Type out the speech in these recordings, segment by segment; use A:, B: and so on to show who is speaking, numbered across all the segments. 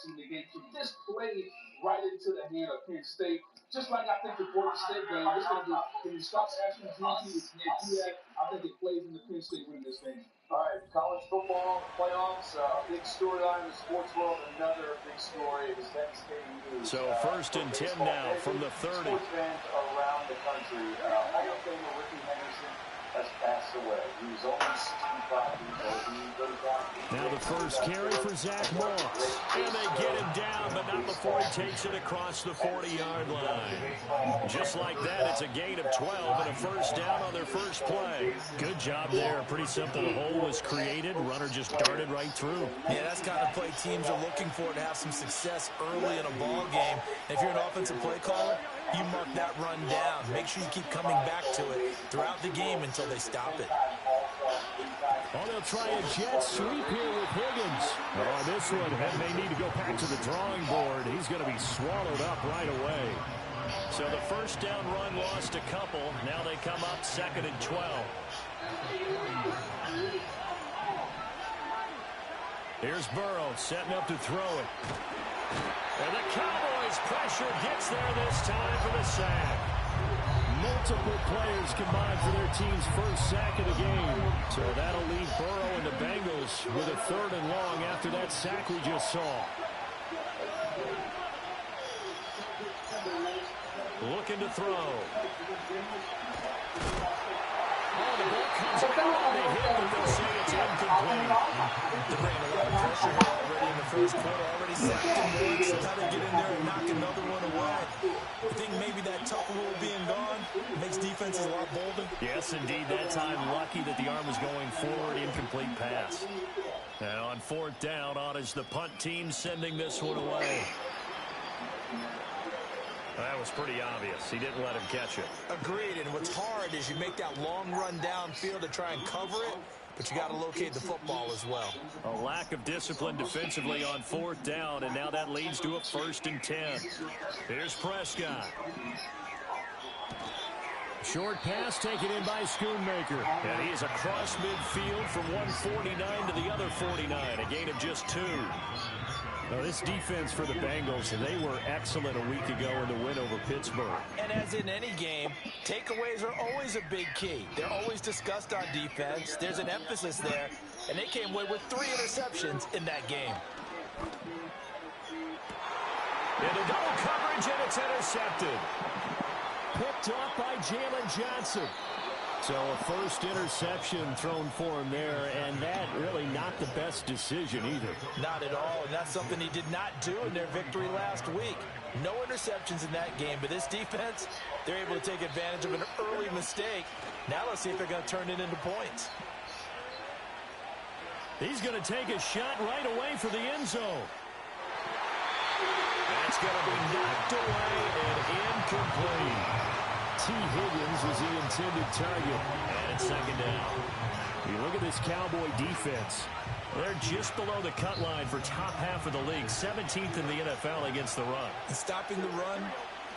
A: passing in the game. So this played right into the hand of Penn State. Just like I think the Georgia State game, this thing is, when you stop asking Drew Team to do that, I think it plays into Penn State winning this game.
B: All right, college football playoffs, a big storyline in the sports world. Another big story is devastating news.
C: So 1st and 10 now from the 30.
B: Sports fans around the country. Hall of Famer Ricky Henderson has passed away. He was only 65 years old.
C: Now the first carry for Zach Moss. And they get him down, but not before he takes it across the 40-yard line. Just like that, it's a gain of 12 and a first down on their first play. Good job there. Pretty simple. The hole was created. Runner just darted right through.
D: Yeah, that's the kind of play teams are looking for to have some success early in a ball game. If you're an offensive play caller, you mark that run down. Make sure you keep coming back to it throughout the game until they stop it.
C: Oh, they'll try a jet sweep here with Higgins. Oh, this one, and they need to go back to the drawing board. He's going to be swallowed up right away. So the first down run lost a couple. Now they come up 2nd and 12. Here's Burrow setting up to throw it. And the Cowboys pressure gets there this time for the sack. Multiple players combined for their team's first sack of the game. So that'll leave Burrow and the Bengals with a 3rd and long after that sack we just saw. Looking to throw. Oh, the ball comes out. They hit it, but they'll say it's incomplete.
D: They're bringing a lot of pressure here already in the first quarter. Already sacked him once. So how they get in there and knock another one away. I think maybe that tough rule being gone makes defenses a lot bolder.
C: Yes, indeed. That time, lucky that the arm was going forward. Incomplete pass. Now on 4th down, on is the punt team sending this one away. That was pretty obvious. He didn't let him catch it.
D: Agreed, and what's hard is you make that long run downfield to try and cover it, but you got to locate the football as well.
C: A lack of discipline defensively on 4th down, and now that leads to a 1st and 10. Here's Prescott. Short pass taken in by Schoonmaker. And he is across midfield from one 49 to the other 49. A gain of just 2. Now, this defense for the Bengals, they were excellent a week ago in the win over Pittsburgh.
D: And as in any game, takeaways are always a big key. They're always discussed on defense. There's an emphasis there, and they came away with 3 interceptions in that game.
C: Into double coverage, and it's intercepted. Picked up by Jalen Johnson. So a first interception thrown for him there, and that really not the best decision either.
D: Not at all, and that's something he did not do in their victory last week. No interceptions in that game, but this defense, they're able to take advantage of an early mistake. Now let's see if they're going to turn it into points.
C: He's going to take a shot right away for the end zone. That's going to be knocked away and incomplete. T. Higgins was the intended target. And it's 2nd down. You look at this Cowboy defense. They're just below the cut line for top half of the league. 17th in the NFL against the run.
D: And stopping the run,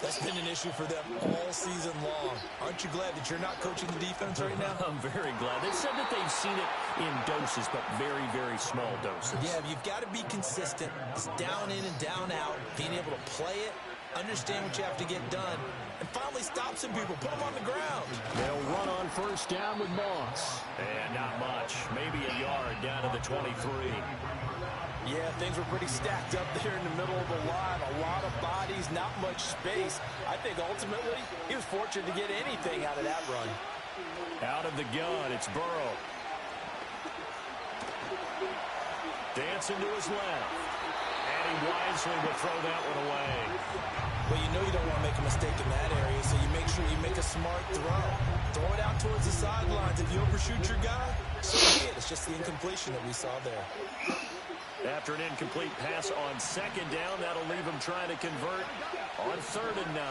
D: that's been an issue for them all season long. Aren't you glad that you're not coaching the defense right now?
C: I'm very glad. They said that they've seen it in doses, but very, very small doses.
D: Yeah, you've got to be consistent. It's down in and down out. Being able to play it, understand what you have to get done, and finally stop some people. Put them on the ground.
C: They'll run on 1st down with Moss. And not much. Maybe a yard down to the 23.
D: Yeah, things were pretty stacked up there in the middle of the line. A lot of bodies, not much space. I think ultimately he was fortunate to get anything out of that run.
C: Out of the gun, it's Burrow. Dancing to his left. And he wisely will throw that one away.
D: Well, you know you don't want to make a mistake in that area, so you make sure you make a smart throw. Throw it out towards the sidelines. If you overshoot your guy, so be it. It's just the incompletion that we saw there.
C: After an incomplete pass on 2nd down, that'll leave him trying to convert on 3rd and 9.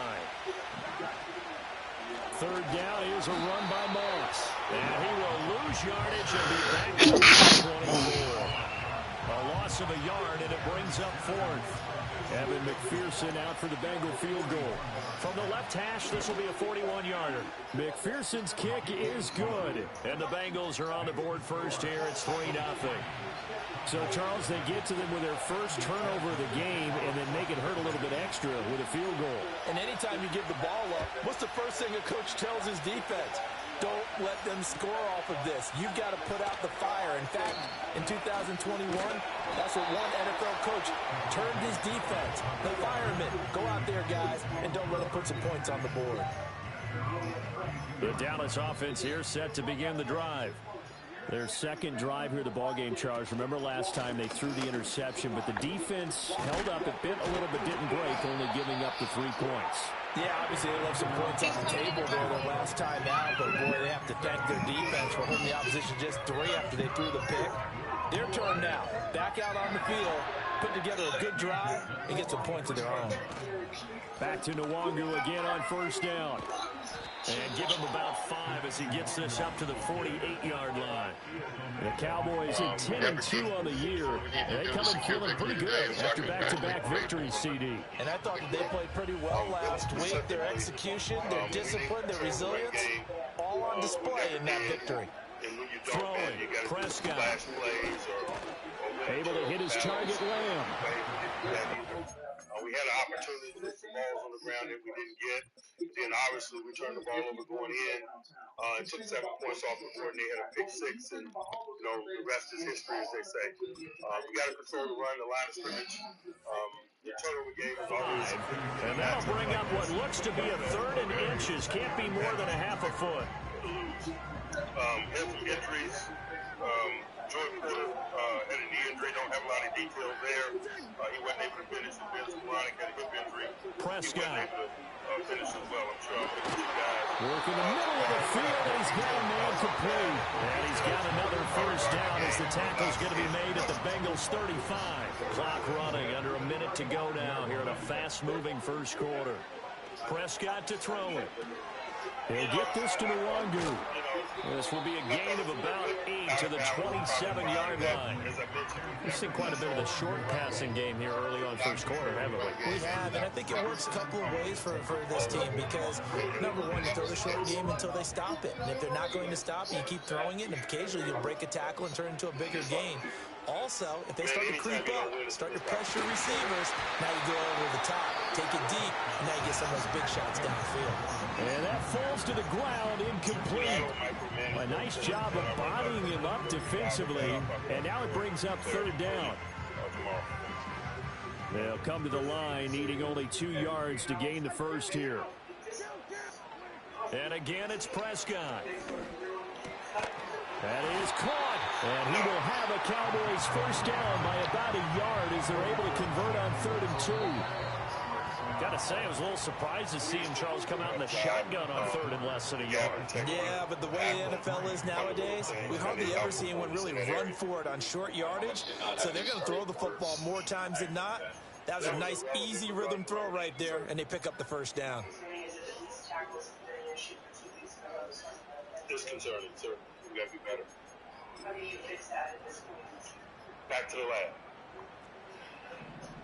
C: 3rd down, here's a run by Moss. And he will lose yardage and be back to the 24. A loss of a yard, and it brings up 4th. Evan McPherson out for the Bengal field goal. From the left hash, this will be a 41-yarder. McPherson's kick is good. And the Bengals are on the board first here. It's 3-0. So, Charles, they get to them with their first turnover of the game and then make it hurt a little bit extra with a field goal. And anytime you give the ball up, what's the first thing a coach tells his defense? Don't let them score off of this. You've got to put out the fire. In fact, in 2021, that's what one NFL coach turned his defense. The firemen. Go out there, guys, and don't let them put some points on the board. The Dallas offense here set to begin the drive. Their second drive here, the ballgame, Charles. Remember last time they threw the interception, but the defense held up. It bit a little bit, didn't break, only giving up the 3 points. Yeah, obviously they left some points on the table there the last time out, but boy, they have to thank their defense for holding the opposition just 3 after they threw the pick. Their turn now. Back out on the field, put together a good drive, and get some points of their own. Back to Nwangu again on first down. And give him about 5 as he gets this up to the 48-yard line. The Cowboys at 10-2 on the year. They come in feeling pretty good after back-to-back victories, CD. And I thought that they played pretty well last week. Their execution, their discipline, their resilience, all on display in that victory. Throwing, Prescott. Able to hit his target, Lamb.
E: We had an opportunity to put some balls on the ground that we didn't get. Then obviously we turned the ball over going in and took 7 points off the board, and they had a pick 6, and the rest is history, as they say. We got to control the run, the line of scrimmage. The turnover game is always.
C: And that'll bring up what looks to be a 3rd and inches. Can't be more than a half a foot.
E: Had some injuries. Jordan Porter had a knee injury. Don't have a lot of detail there. He wasn't able to finish. Vince Moronic had a hip injury.
C: Prescott.
E: He wasn't able to finish as well, I'm sure.
C: Work in the middle of the field, and he's got a man complete. And he's got another first down as the tackle's going to be made at the Bengals 35. Clock running, under a minute to go now here in a fast-moving first quarter. Prescott to throw it. He'll get this to Nwangu. This will be a gain of about 8 to the 27-yard line. We've seen quite a bit of the short passing game here early on first quarter, haven't we?
D: We have, and I think it works a couple of ways for this team because, number one, you throw the short game until they stop it. And if they're not going to stop it, you keep throwing it, and occasionally you'll break a tackle and turn it into a bigger gain. Also, if they start to creep up, start to pressure receivers, now you go over the top, take it deep, and now you get some of those big shots downfield.
C: And that falls to the ground, incomplete. A nice job of bodying him up defensively, and now it brings up 3rd down. They'll come to the line, needing only 2 yards to gain the first here. And again, it's Prescott. That is caught, and he will have a Cowboys first down by about a yard as they're able to convert on 3rd and 2. Got to say, I was a little surprised to see him, Charles, come out in the shotgun on 3rd and less than a yard.
D: Yeah, but the way the NFL is nowadays, we hardly ever see anyone really run for it on short yardage, so they're going to throw the football more times than not. That was a nice, easy rhythm throw right there, and they pick up the first down.
E: Disconcerting, sir. We got to be better. How do you fix that at this point? Back to the lab.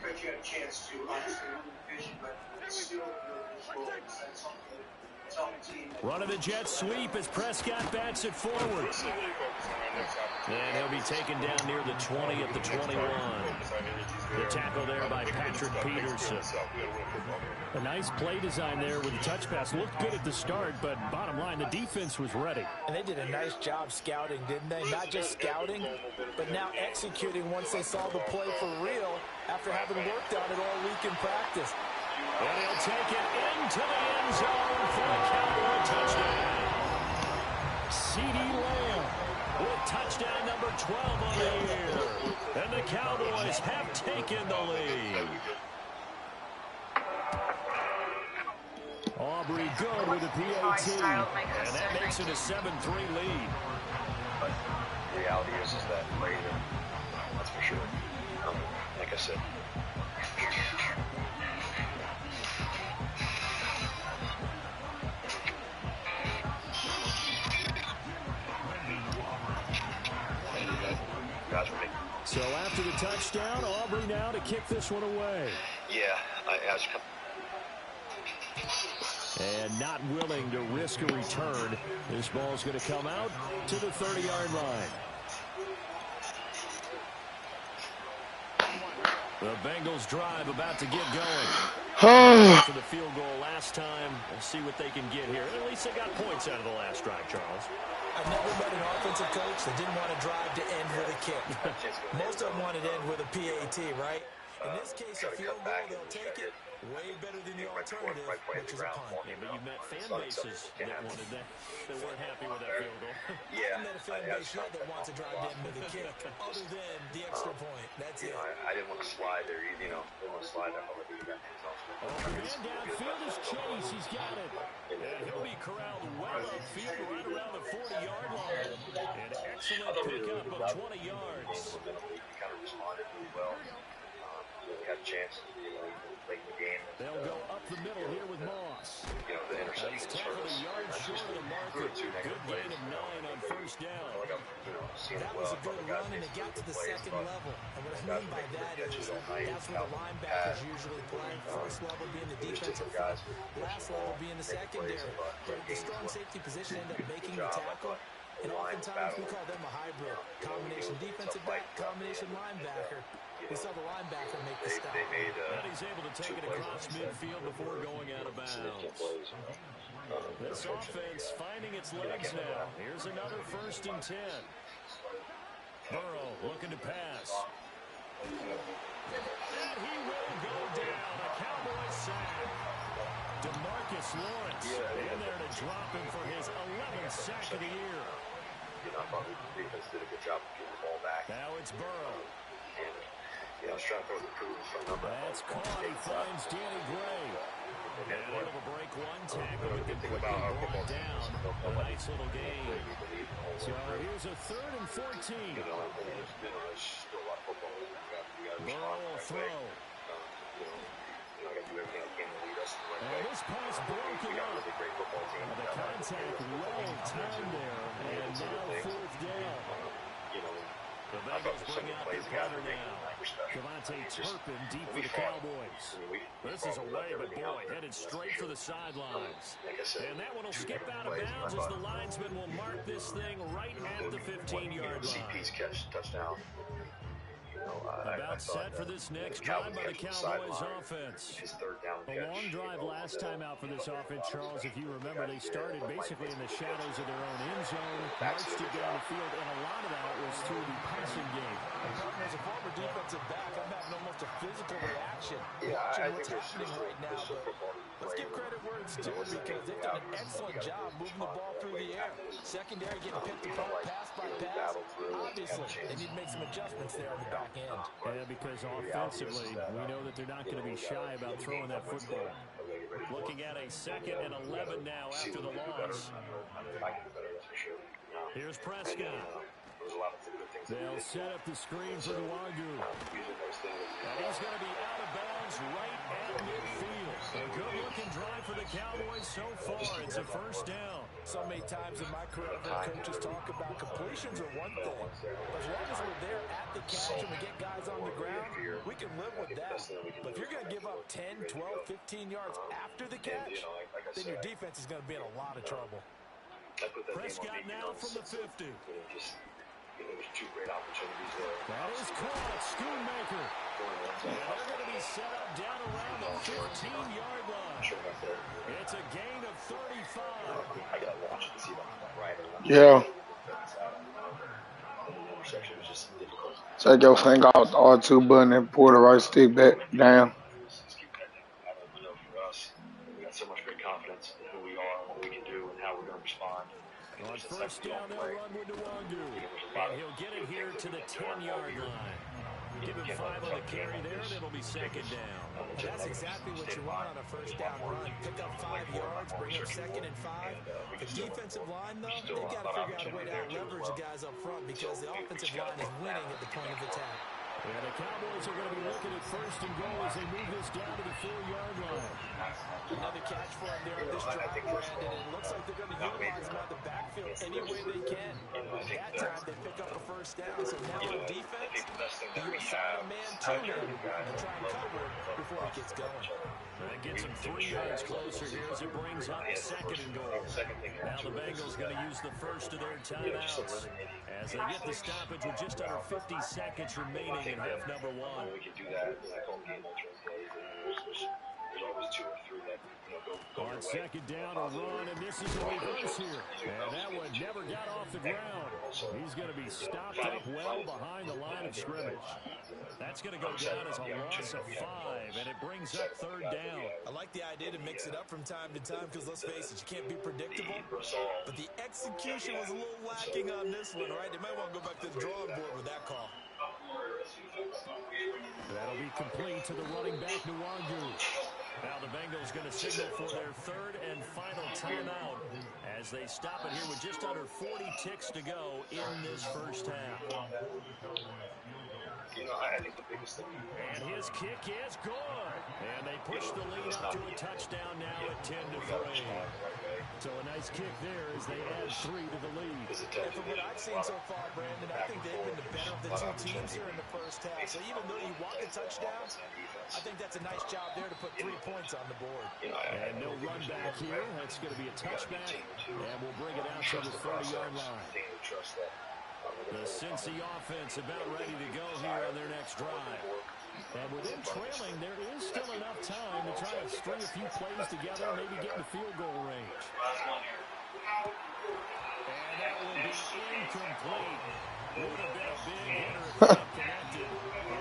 F: Coach, you had a chance to obviously win the division, but still
C: running the jet sweep as Prescott bats it forward. And he'll be taken down near the 20 at the 21. The tackle there by Patrick Peterson. A nice play design there with the touch pass. Looked good at the start, but bottom line, the defense was ready.
D: And they did a nice job scouting, didn't they? Not just scouting, but now executing once they saw the play for real after having worked on it all week in practice.
C: And he'll take it into the end zone for a Cowboy touchdown. CeeDee Lamb with touchdown number 12 on the year. And the Cowboys have taken the lead. Aubrey good with the PAT. And that makes it a 7-3 lead.
G: But the reality is that later, that's for sure. Like I said.
C: So after the touchdown. Aubrey now to kick this one away.
G: Yeah,
C: And not willing to risk a return. This ball's going to come out to the 30-yard line. The Bengals drive about to get going. For the field goal last time. We'll see what they can get here. At least they got points out of the last drive, Charles.
D: I've never met an offensive coach that didn't want to drive to end with a kick. Most of them wanted to end with a PAT, right? In this case, a field goal, they'll take it. Way better than the alternative, which is a punt.
C: Yeah, but you've met fan bases that wanted that. They weren't happy with that field goal.
D: Yeah. I haven't met a fan base yet that wants to drive to end with a kick, other than the extra point. That's it.
G: I didn't want to slide there. Didn't want to slide there.
C: The man downfield is Chase. He's got it. And he'll be corralled well upfield right around the 40-yard line. An excellent pickup of 20 yards.
G: He kind of responded really well. We had a chance, late in the game.
C: They'll go up the middle here with Moss.
G: The interception
C: Nice tackle, a yard short of the marker. Good gain of 9 on first down.
D: That was a good run, and it got to the second level. And what I mean by that is that's where the linebackers usually play. First level being the defensive front, last level being the secondary. But the strong safety position ended up making the tackle. And oftentimes we call them a hybrid. Combination defensive back, combination linebacker. We saw the linebacker make the stop.
C: And he's able to take it across midfield before going out of bounds. This offense finding its legs now. Here's another 1st and 10. Burrow looking to pass. And he will go down. A Cowboy sack. DeMarcus Lawrence in there to drop him for his 11th sack of the year.
G: I thought the defense did a good job of getting the ball back.
C: Now it's Burrow.
G: I was trying to throw the proof from number.
C: That's caught. He finds Danny Gray. And able to break one tackle, but then quickly brought down. A nice little gain. So here's a 3rd and 14. Burrow will throw. And this pass broken up. The contact well timed there. And now 4th down. The Bengals bring out the punter now. Devontae Turpin deep for the Cowboys. This is away, but boy, headed straight for the sidelines. And that one will skip out of bounds as the linesman will mark this thing right at the 15-yard line.
G: CP's catch, touchdown.
C: About set for this next drive by the Cowboys offense. A long drive last time out for this offense, Charles. If you remember, they started basically in the shadows of their own end zone, marched it down the field, and a lot of that was through the passing game.
D: As a former defensive back, I'm having almost a physical reaction
G: watching
D: what's happening right now. But let's give credit where it's due because they've done an excellent job moving the ball through the air. Secondary getting picked apart, pass by pass. Obviously, they need to make some adjustments there on the back end.
C: Yeah, because offensively, we know that they're not going to be shy about throwing that football. Looking at a 2nd and 11 now after the loss. Here's Prescott. They'll set up the screen for Nwangu. And he's going to be out of bounds right at midfield. A good-looking drive for the Cowboys so far. It's a 1st down.
D: So many times in my career, I've heard coaches talk about completions are one thing. But as long as we're there at the catch and we get guys on the ground, we can live with that. But if you're going to give up 10, 12, 15 yards after the catch, then your defense is going to be in a lot of trouble.
C: Prescott now from the 50.
G: There's 2 great opportunities there.
C: That is caught. Schoonmaker. And they're going to be set up down around the 15-yard line. It's a gain of 35.
G: I got to watch it to see if I'm right or not.
H: Yeah.
G: The interception was just difficult.
H: Take your finger out the R2 button and pull the right stick back down.
G: Just keep cutting it. I don't know for us. We got so much great confidence in who we are, what we can do, and how we're going to respond.
C: On 1st down, they'll run with Nwangu. And he'll get it here to the 10-yard line. Give him 5 on the carry there, and it'll be 2nd down.
D: And that's exactly what you want on a 1st down run. Pick up 5 yards, bring up 2nd and 5. The defensive line, though, they've got to figure out a way to out-leverage the guys up front because the offensive line is winning at the point of attack.
C: And the Cowboys are going to be looking at first and goal as they move this down to the 4-yard line.
D: Another catch for him there on this drive, Brandon. And it looks like they're going to utilize him out of the backfield any way they can. That time they pick up a first down. So now on defense, you assign a man to him and try and cover before he gets going.
C: That gets him 3 yards closer here as it brings up second and goal. Now the Bengals going to use the first of their timeouts as they get the stoppage with just under 50 seconds remaining in half number 1.
G: We can do that like home game alternate plays. There's always 2 or 3 that go
C: On second down, a run, and this is a reverse here. And that one never got off the ground. He's going to be stopped up well behind the line of scrimmage. That's going to go down as a loss of 5, and it brings up third down.
D: I like the idea to mix it up from time to time because, let's face it, you can't be predictable. But the execution was a little lacking on this one, right? They might want to go back to the drawing board with that call.
C: That'll be complete to the running back, Nwangu. Now the Bengals going to signal for their third and final timeout as they stop it here with just under 40 ticks to go in this first half.
G: I think the biggest thing.
C: And his kick is good. And they push the lead up to a touchdown now at 10-3. So a nice kick there as they add 3 to the lead.
D: And from what I've seen so far, Brandon, I think they've been the better of the 2 teams here in the first half. So even though you want a touchdown, I think that's a nice job there to put 3 points on the board.
C: And no run back here. That's going to be a touchback. And we'll bring it out to the 30-yard line. The Cincy offense about ready to go here on their next drive. And with them trailing, there is still enough time to try to string a few plays together and maybe get in the field goal range. And that will be incomplete. Would have been a big hitter if not connected.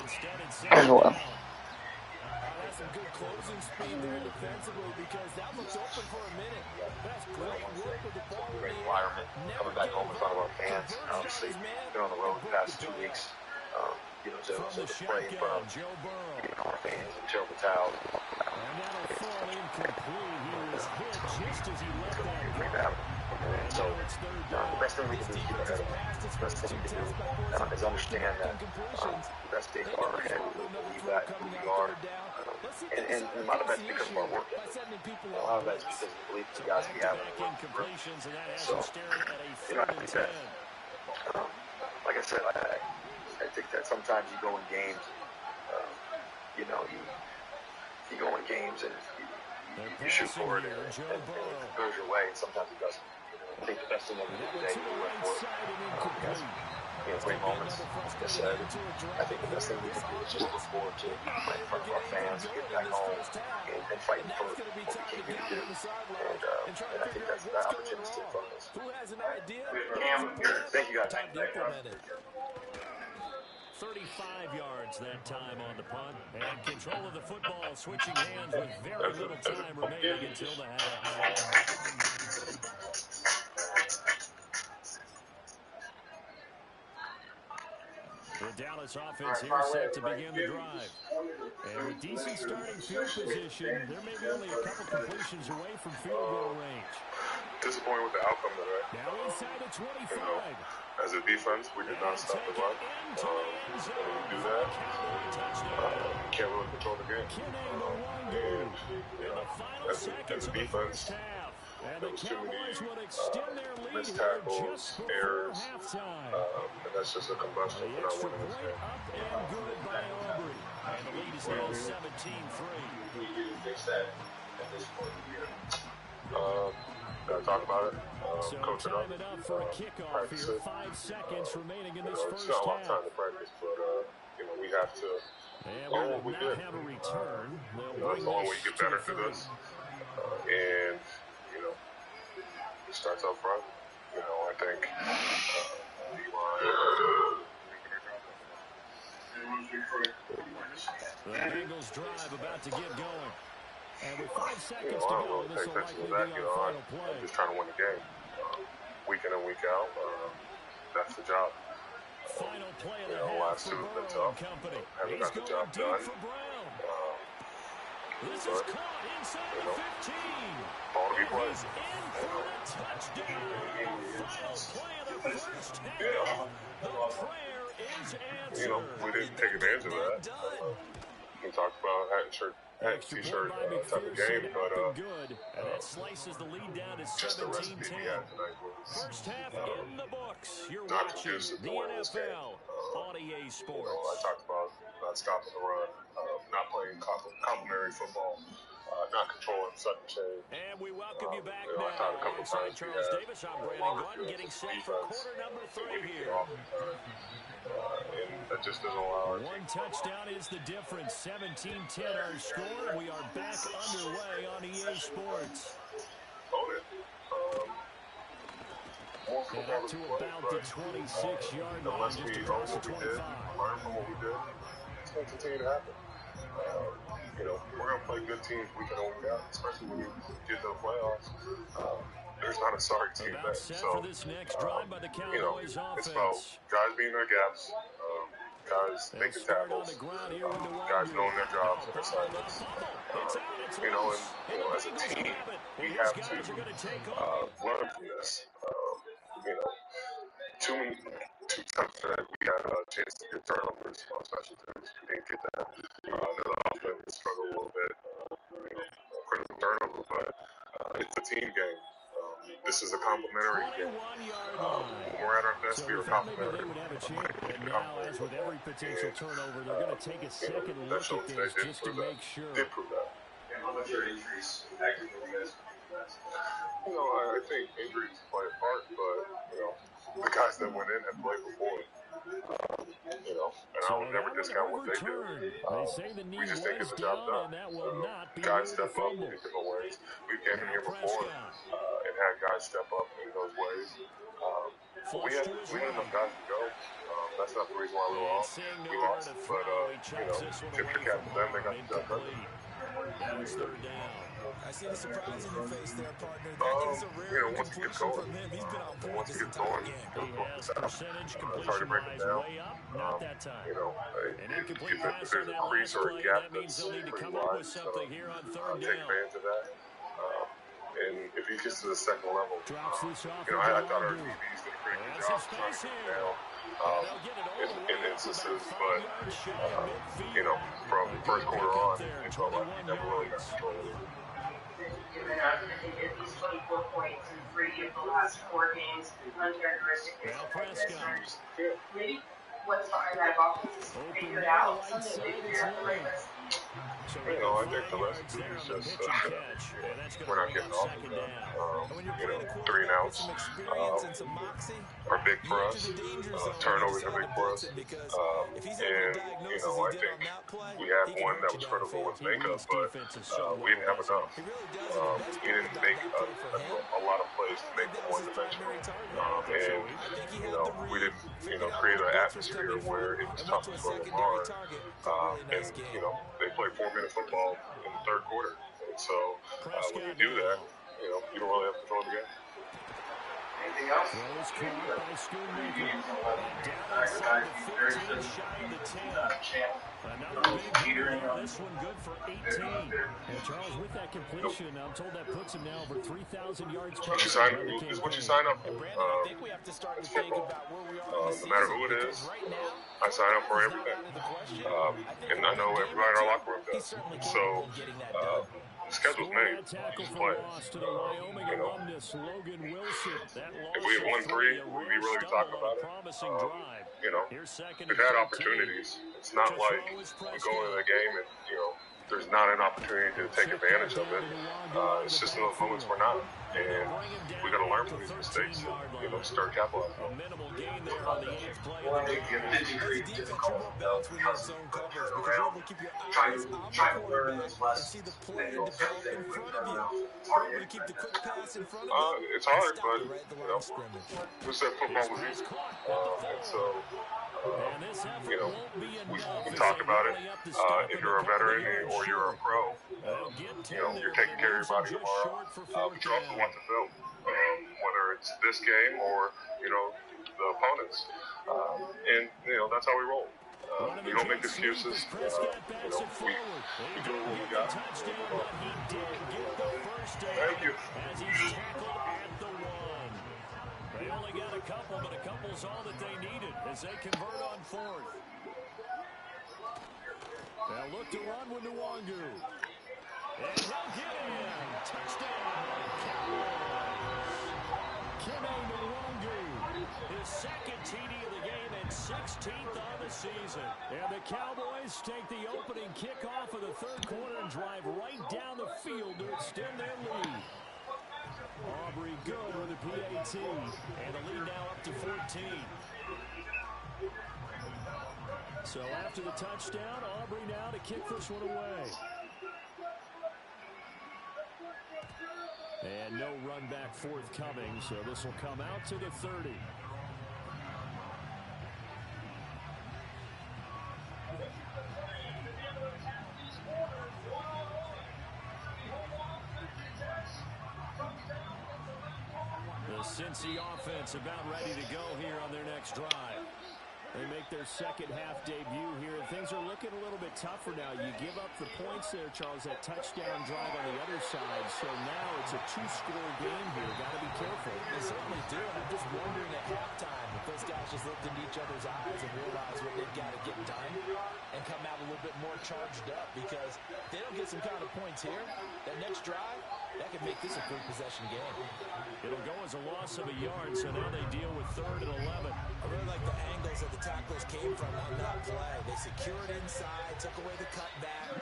C: Instead, it's second down.
D: That's some good closing speed there defensively because that looks open for a minute. That's great work with the ball.
I: Great environment. Coming back home in front of our fans. Obviously, been on the road the past 2 weeks. So to play in front of our fans and Gerald Towels.
C: And that'll fall incomplete. He was hit just as he let that go.
I: So the best thing we can do is keep our head up. The best thing we can do is understand that the best days are ahead. We believe that who we are. And a lot of that's because of our work ethic. A lot of that's because of the belief the guys we have in the room. So, I think that, like I said, I think that sometimes you go in games, you go in games and you shoot for it and it goes your way, and sometimes it doesn't. I think the best thing that we did today, we went for it. Great moments. Like I said, I think the best thing we can do is just look forward to playing in front of our fans, get back home, and fighting for what we came here to do. And I think that's the opportunity still in front of us. Thank you, guys.
C: 35 yards that time on the punt. And control of the football, switching hands with very little time remaining until the half. The Dallas offense here set to begin the drive. And with decent starting field position, there may be only a couple completions away from field goal range.
E: Disappointed with the outcome today.
C: Now inside the 25.
E: As a defense, we did not stop the run. When we do that, we can't really control the game. And as a defense, there was too many missed tackles, errors, and that's just a combustion for not winning this game.
C: And the lead is now 17-3.
E: Gotta talk about it.
C: So
E: Coach it
C: time it up for a kickoff
E: practice
C: here.
E: it.
C: 5 seconds remaining in this
E: It's
C: first
E: not a lot of
C: half.
E: time to practice, but we have to
C: And
E: own what we
C: not
E: did.
C: have a return. They'll
E: That's
C: bring
E: the only way
C: this
E: you get
C: to
E: better
C: the
E: through
C: 30.
E: this. And it starts up front. I think
C: The Bengals drive about to get going. And with 5 seconds to
E: I don't
C: go,
E: really
C: this
E: take
C: will
E: things
C: likely
E: to that.
C: be our final play.
E: I'm just trying to win the game. Week in and week out, that's the job.
C: Final play of the half
E: last
C: for
E: two have been
C: Burrow and
E: tough.
C: company.
E: Haven't
C: He's
E: got the
C: going
E: job
C: deep
E: done.
C: for Brown. This
E: But,
C: is caught inside the 15.
E: ball to be played.
C: He's in for a touchdown. Final play of the first half. The prayer You know,
E: we didn't take advantage of that. We talked about hat and t-shirt type of game, but just the recipe we had tonight was not conducive to winning this game. I talked about not stopping the run, not playing complementary football, not controlling second chain.
C: And we welcome you back
E: I thought a
C: now
E: couple
C: alongside
E: times we
C: Charles
E: had
C: Davis. I'm Brandon Glenn getting set for
E: defense,
C: quarter number 3
E: we didn't
C: here.
E: get off the turn. And that just doesn't allow our team.
C: One touchdown is the difference. 17-10 our score. We are back underway on EA Sports. And up to about the 26-yard line,
E: unless
C: just
E: we
C: across
E: own
C: the
E: what we did,
C: 25.
E: learn from what we did, it's going to continue to happen. We're going to play good teams week in and week out, especially when you get to the playoffs. There's not a sorry team
C: About
E: there.
C: set
E: So,
C: for this next drive by the Cowboys
E: it's about
C: offense.
E: guys being their gaps, guys making tackles, guys knowing their jobs and assignments. And as a team, we have to learn from this. Two times that we had a chance to get turnovers on special teams. We didn't get that. The offense struggled a little bit, critical turnover, but it's a team game. This is a complementary game. When we're at our best, we are complementary.
C: And now, as with every potential turnover, they're going to take a second look at this just to make sure.
E: Did prove that.
F: And how much are injuries impacting you guys?
E: I think injuries play a part, but the guys that went in have played before. And I would never discount what they do. We just didn't get the job done. Guys step up in different ways. We've came in here before and had guys step up in those ways. We had enough guys to go. That's not the reason why we lost. But tip your cap to them. They got the job done.
D: I see the surprise in your face there, partner. That is a rare
E: once he gets going, it's hard to break it down. If there's a crease or a gap that's pretty wide, take advantage of that. And if he gets to the second level, I thought our DBs did a pretty good job trying to get down in instances, but from first quarter on, it felt like we never really got control of it.
J: Given up at least 24 points in 3 of the last 4 games, uncharacteristically maybe what's behind that offense is figured out. Something they figured out the right recipe.
E: I think the recipe is just we're not getting off of them. 3 and outs are big for us. Turnovers are big for us. And I think we had one that was critical with makeup, but we didn't have enough. We didn't make a lot of plays to make them one-dimensional. And we didn't create an atmosphere where it was tough to throw them hard. And they played 4-minute football in the third quarter. And so when you do that, you don't really have control of the game.
F: Anything else?
C: This one good for 18. And Charles, with that completion, I'm told that puts him now over 3,000 yards.
E: Is what you sign up for. It's football. No matter who it is, I sign up for everything. And I know everybody in our locker room does. So, the schedule's made. You just play. If we had won 3, we'd be really talking about it. We've had opportunities. It's not like we go into the game and, there's not an opportunity to take advantage of it. It's just in those moments we're not. And we got to learn from these mistakes and, start capitalizing.
F: Difficult because around trying to learn those lessons.
E: It's hard, but we said football was easy. And so, we talk about it. If you're a veteran or you're a pro, you're taking care of your body tomorrow. But you also want to film, whether it's this game or, the opponents. And, that's how we roll. We don't make excuses. We do what we got. Thank you.
C: They only got a couple, but a couple's all that they needed as they convert on fourth. They'll look to run with Nwangu. And he'll get in. Touchdown, Cowboys. Kene Nwangu, his second TD of the game and 16th on the season. And the Cowboys take the opening kickoff of the third quarter and drive right down the field to extend their lead. Aubrey good with the PAT. And the lead now up to 14. So after the touchdown, Aubrey now to kick this one away. And no run back forthcoming, so this will come out to the 30. The Cincy offense about ready to go here on their next drive. They make their second half debut here, and things are looking a little bit tougher now. You give up the points there, Charles, that touchdown drive on the other side. So now it's a two-score game here. Got to be careful.
D: They certainly do, and I'm just wondering at halftime if those guys just looked into each other's eyes and realized what they've got to get done and come out a little bit more charged up, because if they don't get some kind of points here, that next drive, that could make this a three-possession game.
C: It'll go as a loss of a yard, so now they deal with 3rd and 11.
D: I really like the angles that the tacklers came from on that play. They secured inside, took away the cutback.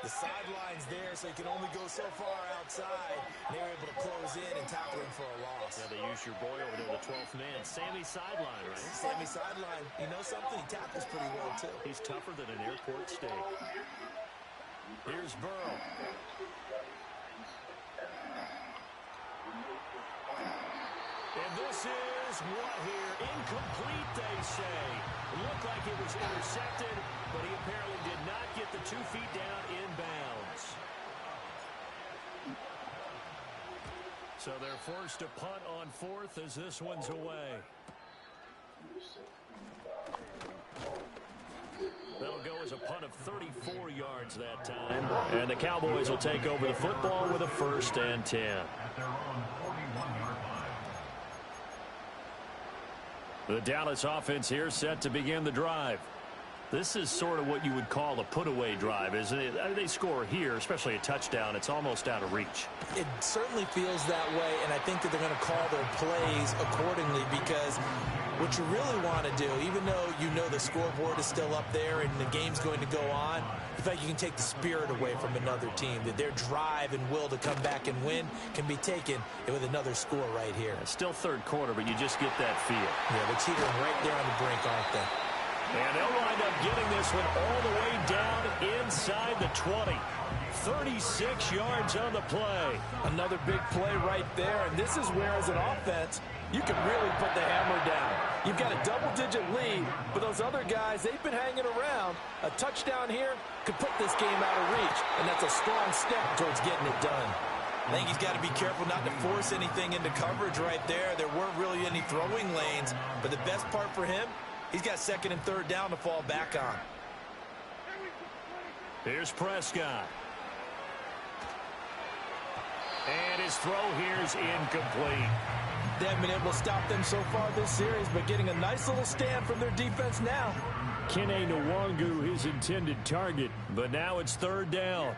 D: The sideline's there, so you can only go so far outside. They were able to close in and tackle him for a loss.
C: Yeah, they use your boy over there, the 12th man. Sammy Sideline, right?
D: Sammy Sideline. You know something? He tackles pretty well, too.
C: He's tougher than an airport steak. Here's Burrow. And this is what here? Incomplete, they say. It looked like it was intercepted, but he apparently did not get the 2 feet down inbounds. So they're forced to punt on 4th as this one's away. That'll go as a punt of 34 yards that time. And the Cowboys will take over the football with a 1st and 10. The Dallas offense here set to begin the drive. This is sort of what you would call a put-away drive, isn't it? I mean, they score here, especially a touchdown. It's almost out of reach.
D: It certainly feels that way, and I think that they're going to call their plays accordingly, because what you really want to do, even though you know the scoreboard is still up there and the game's going to go on, the fact you can take the spirit away from another team, that their drive and will to come back and win can be taken with another score right here.
C: It's still 3rd quarter, but you just get that feel.
D: Yeah, they're teetering right there on the brink, aren't they?
C: And they'll wind up getting this one all the way down inside the 20. 36 yards on the play.
D: Another big play right there, and this is where, as an offense, you can really put the hammer down. You've got a double-digit lead, but those other guys, they've been hanging around. A touchdown here could put this game out of reach, and that's a strong step towards getting it done. I think he's got to be careful not to force anything into coverage right there. There weren't really any throwing lanes, but the best part for him, he's got 2nd and 3rd down to fall back on.
C: Here's Prescott. And his throw here is incomplete.
D: They haven't been able to stop them so far this series, but getting a nice little stand from their defense now.
C: Kene Nwangu, his intended target, but now it's 3rd down.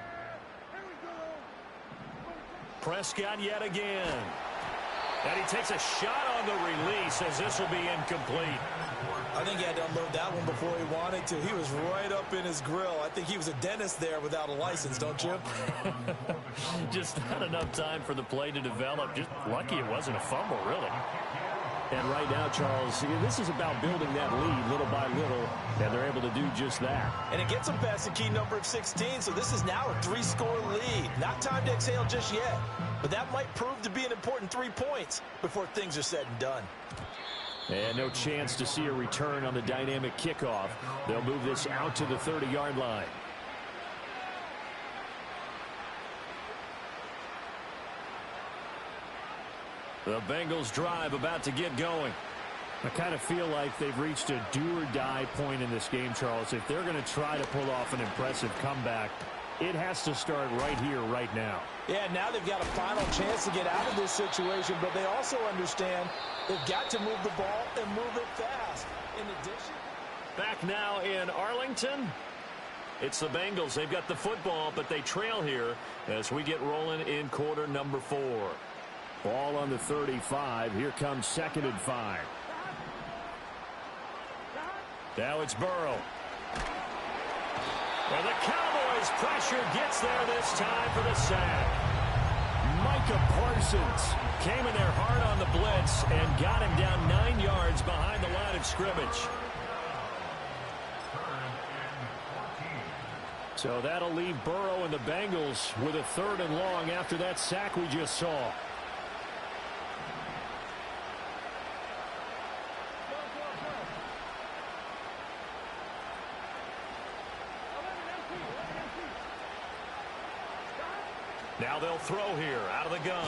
C: Prescott yet again. And he takes a shot on the release as this will be incomplete.
D: I think he had to unload that one before he wanted to. He was right up in his grill. I think he was a dentist there without a license, don't you?
C: Just not enough time for the play to develop. Just lucky it wasn't a fumble, really. And right now, Charles, this is about building that lead little by little, and they're able to do just that.
D: And it gets them past the key number of 16, so this is now a 3-score lead. Not time to exhale just yet, but that might prove to be an important 3 points before things are said and done.
C: And no chance to see a return on the dynamic kickoff. They'll move this out to the 30-yard line. The Bengals drive about to get going. I kind of feel like they've reached a do-or-die point in this game, Charles. If they're going to try to pull off an impressive comeback, It has to start right here, right now.
D: Yeah, now they've got a final chance to get out of this situation, but they also understand they've got to move the ball and move it fast. In addition,
C: back now in Arlington, it's the Bengals. They've got the football, but they trail here as we get rolling in quarter number 4. Ball on the 35. Here comes 2nd and 5. Now it's Burrow. And the Cowboys pressure gets there this time for the sack. Micah Parsons came in there hard on the blitz and got him down 9 yards behind the line of scrimmage. So that'll leave Burrow and the Bengals with a 3rd and long after that sack we just saw. Now they'll throw here out of the gun.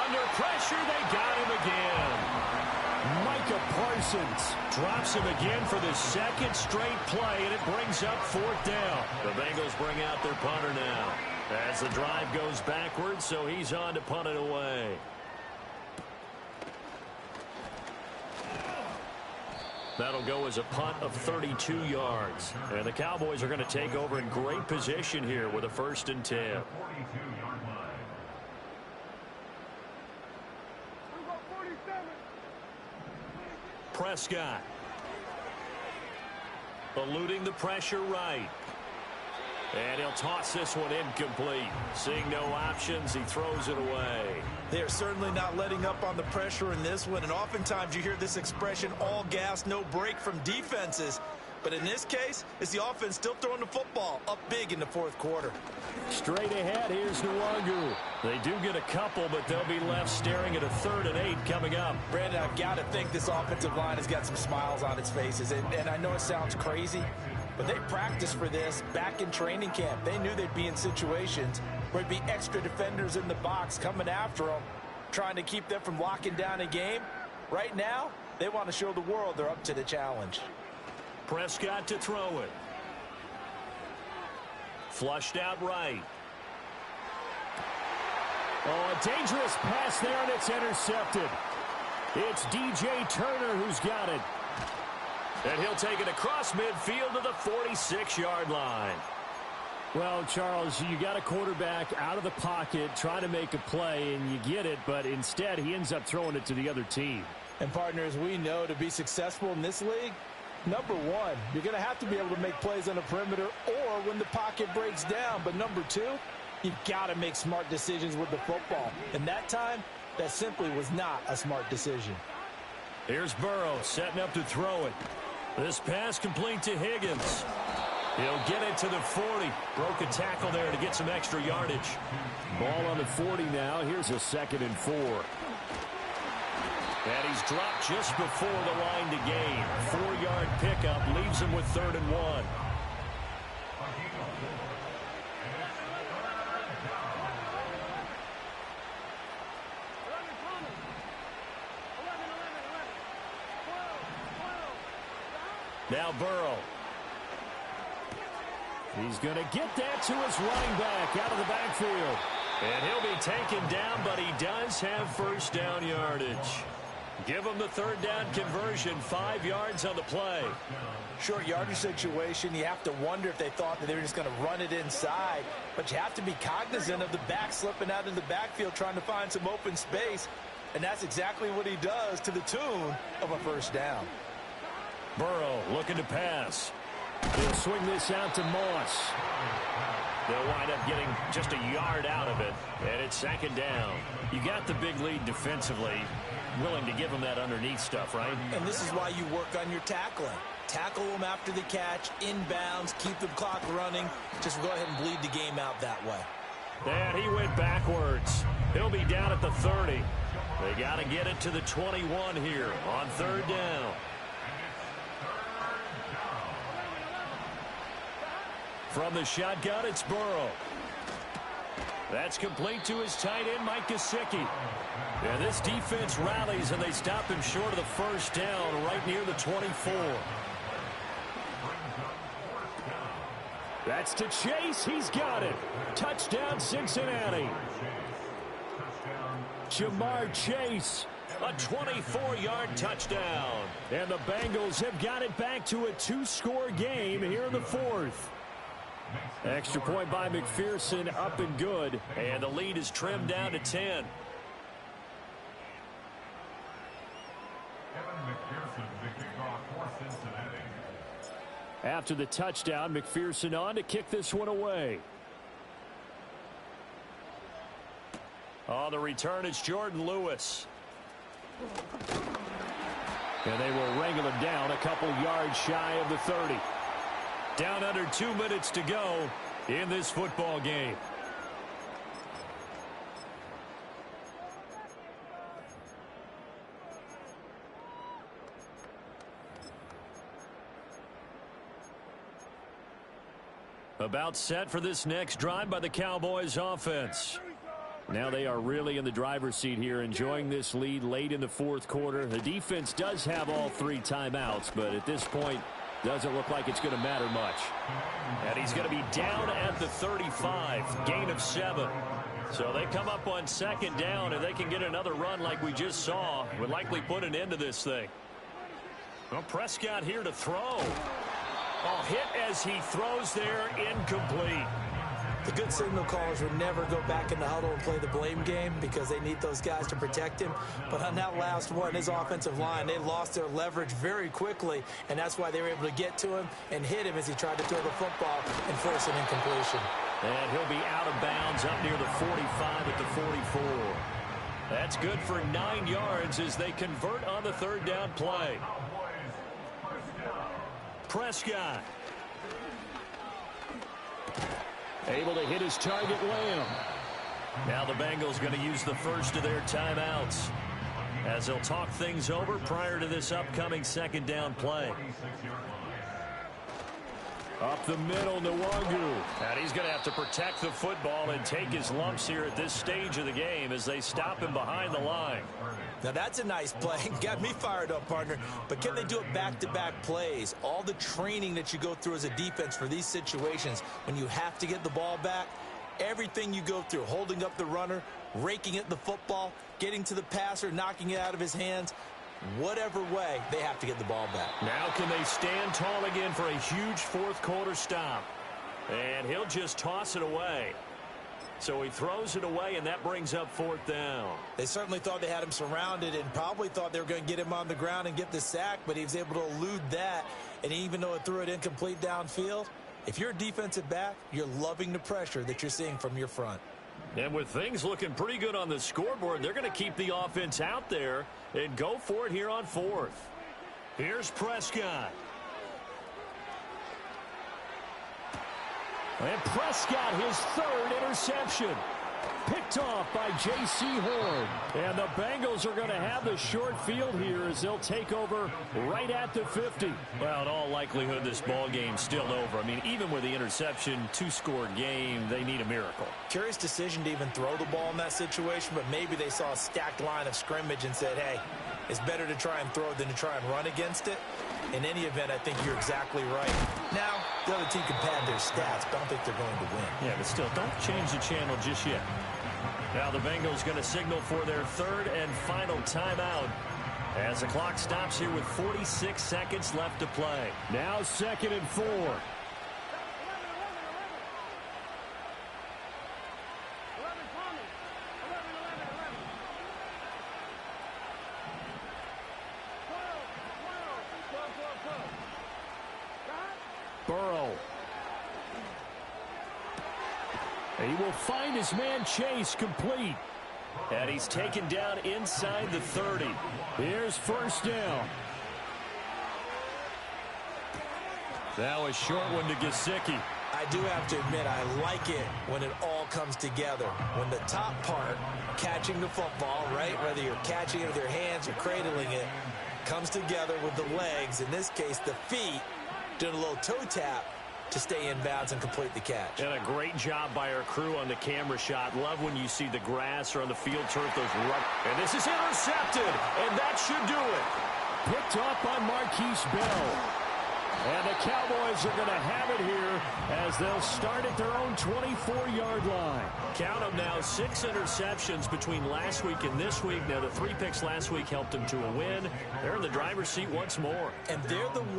C: Under pressure, they got him again. Micah Parsons drops him again for the 2nd straight play, and it brings up 4th down. The Bengals bring out their punter now as the drive goes backwards, so he's on to punt it away. That'll go as a punt of 32 yards. And the Cowboys are going to take over in great position here with a 1st and 10. Prescott. Eluding the pressure right. And he'll toss this one incomplete. Seeing no options, he throws it away.
D: They're certainly not letting up on the pressure in this one. And oftentimes you hear this expression, all gas, no break from defenses. But in this case, it's the offense still throwing the football up big in the 4th quarter.
C: Straight ahead, here's Nwangu. They do get a couple, but they'll be left staring at a 3rd and 8 coming up.
D: Brandon, I've got to think this offensive line has got some smiles on its faces. And I know it sounds crazy, but they practiced for this back in training camp. They knew they'd be in situations where there'd be extra defenders in the box coming after them, trying to keep them from locking down a game. Right now, they want to show the world they're up to the challenge.
C: Prescott to throw it. Flushed out right. Oh, a dangerous pass there, and it's intercepted. It's DJ Turner who's got it. And he'll take it across midfield to the 46-yard line. Well, Charles, you got a quarterback out of the pocket trying to make a play, and you get it, but instead he ends up throwing it to the other team.
D: And, partners, we know to be successful in this league, number one, you're going to have to be able to make plays on the perimeter or when the pocket breaks down. But number two, you've got to make smart decisions with the football. And that time, that simply was not a smart decision.
C: Here's Burrow setting up to throw it. This pass complete to Higgins. He'll get it to the 40. Broke a tackle there to get some extra yardage. Ball on the 40 now. Here's a 2nd and 4. And he's dropped just before the line to gain. 4-yard pickup leaves him with 3rd and 1. Now Burrow. He's going to get that to his running back out of the backfield. And he'll be taken down, but he does have 1st down yardage. Give him the 3rd down conversion, 5 yards on the play.
D: Short yardage situation, you have to wonder if they thought that they were just going to run it inside. But you have to be cognizant of the back slipping out in the backfield trying to find some open space. And that's exactly what he does to the tune of a 1st down.
C: Burrow looking to pass. He'll swing this out to Moss. They'll wind up getting just a yard out of it, and it's 2nd down. You got the big lead defensively, willing to give him that underneath stuff, right?
D: And this is why you work on your tackling. Tackle them after the catch, inbounds, keep the clock running. Just go ahead and bleed the game out that way.
C: And he went backwards. He'll be down at the 30. They got to get it to the 21 here on 3rd down. From the shotgun, it's Burrow. That's complete to his tight end, Mike Gesicki. And this defense rallies, and they stop him short of the 1st down right near the 24. That's to Chase. He's got it. Touchdown, Cincinnati. Ja'Marr Chase, a 24-yard touchdown. And the Bengals have got it back to a 2-score game here in the fourth. Extra point by McPherson, up and good. And the lead is trimmed down to 10. After the touchdown, McPherson on to kick this one away. On the return, it's Jordan Lewis. And they will wrangle him down a couple yards shy of the 30. Down under 2 minutes to go in this football game. About set for this next drive by the Cowboys offense. Now they are really in the driver's seat here, enjoying this lead late in the fourth quarter. The defense does have all 3 timeouts, but at this point, doesn't look like it's going to matter much. And he's going to be down at the 35, gain of 7. So they come up on second down, and they can get another run like we just saw. Would likely put an end to this thing. Well, Prescott here to throw. Oh, hit as he throws there, incomplete.
D: The good signal callers would never go back in the huddle and play the blame game because they need those guys to protect him. But on that last one, his offensive line, they lost their leverage very quickly, and that's why they were able to get to him and hit him as he tried to throw the football and force an incompletion.
C: And he'll be out of bounds up near the 45 at the 44. That's good for 9 yards as they convert on the third down play. Prescott. Able to hit his target, Lamb. Now the Bengals going to use the first of their timeouts as they'll talk things over prior to this upcoming second down play. Up the middle, Nwangu. And he's going to have to protect the football and take his lumps here at this stage of the game as they stop him behind the line.
D: Now that's a nice play. Got me fired up, partner. But can they do it back-to-back plays? All the training that you go through as a defense for these situations, when you have to get the ball back, everything you go through, holding up the runner, raking at the football, getting to the passer, knocking it out of his hands, whatever way, they have to get the ball back.
C: Now can they stand tall again for a huge fourth quarter stop? And he'll just toss it away. So he throws it away, and that brings up fourth down.
D: They certainly thought they had him surrounded and probably thought they were going to get him on the ground and get the sack, but he was able to elude that. And even though it threw it incomplete downfield, if you're a defensive back, you're loving the pressure that you're seeing from your front.
C: And with things looking pretty good on the scoreboard, they're going to keep the offense out there and go for it here on fourth. Here's Prescott. And Prescott, his third interception. Picked off by J.C. Horn. And the Bengals are going to have the short field here as they'll take over right at the 50. Well, in all likelihood, this ball game's still over. I mean, even with the interception, 2-score game, they need a miracle.
D: Curious decision to even throw the ball in that situation, but maybe they saw a stacked line of scrimmage and said, hey, it's better to try and throw than to try and run against it. In any event, I think you're exactly right. Now, the other team can pad their stats, but I don't think they're going to win.
C: Yeah, but still, don't change the channel just yet. Now the Bengals going to signal for their third and final timeout as the clock stops here with 46 seconds left to play. Now 2nd and 4. Burrow. He will find his man Chase complete. And he's taken down inside the 30. Here's first down. Now a short one to Gesicki.
D: I do have to admit, I like it when it all comes together. When the top part, catching the football, right, whether you're catching it with your hands or cradling it, comes together with the legs, in this case the feet, doing a little toe tap to stay in bounds and complete the catch.
C: And a great job by our crew on the camera shot. Love when you see the grass or on the field turf, those and this is intercepted, and that should do it. Picked off by Marquise Bell. And the Cowboys are going to have it here as they'll start at their own 24-yard line. Count them now, 6 interceptions between last week and this week. Now, the 3 picks last week helped them to a win. They're in the driver's seat once more.
D: And they're the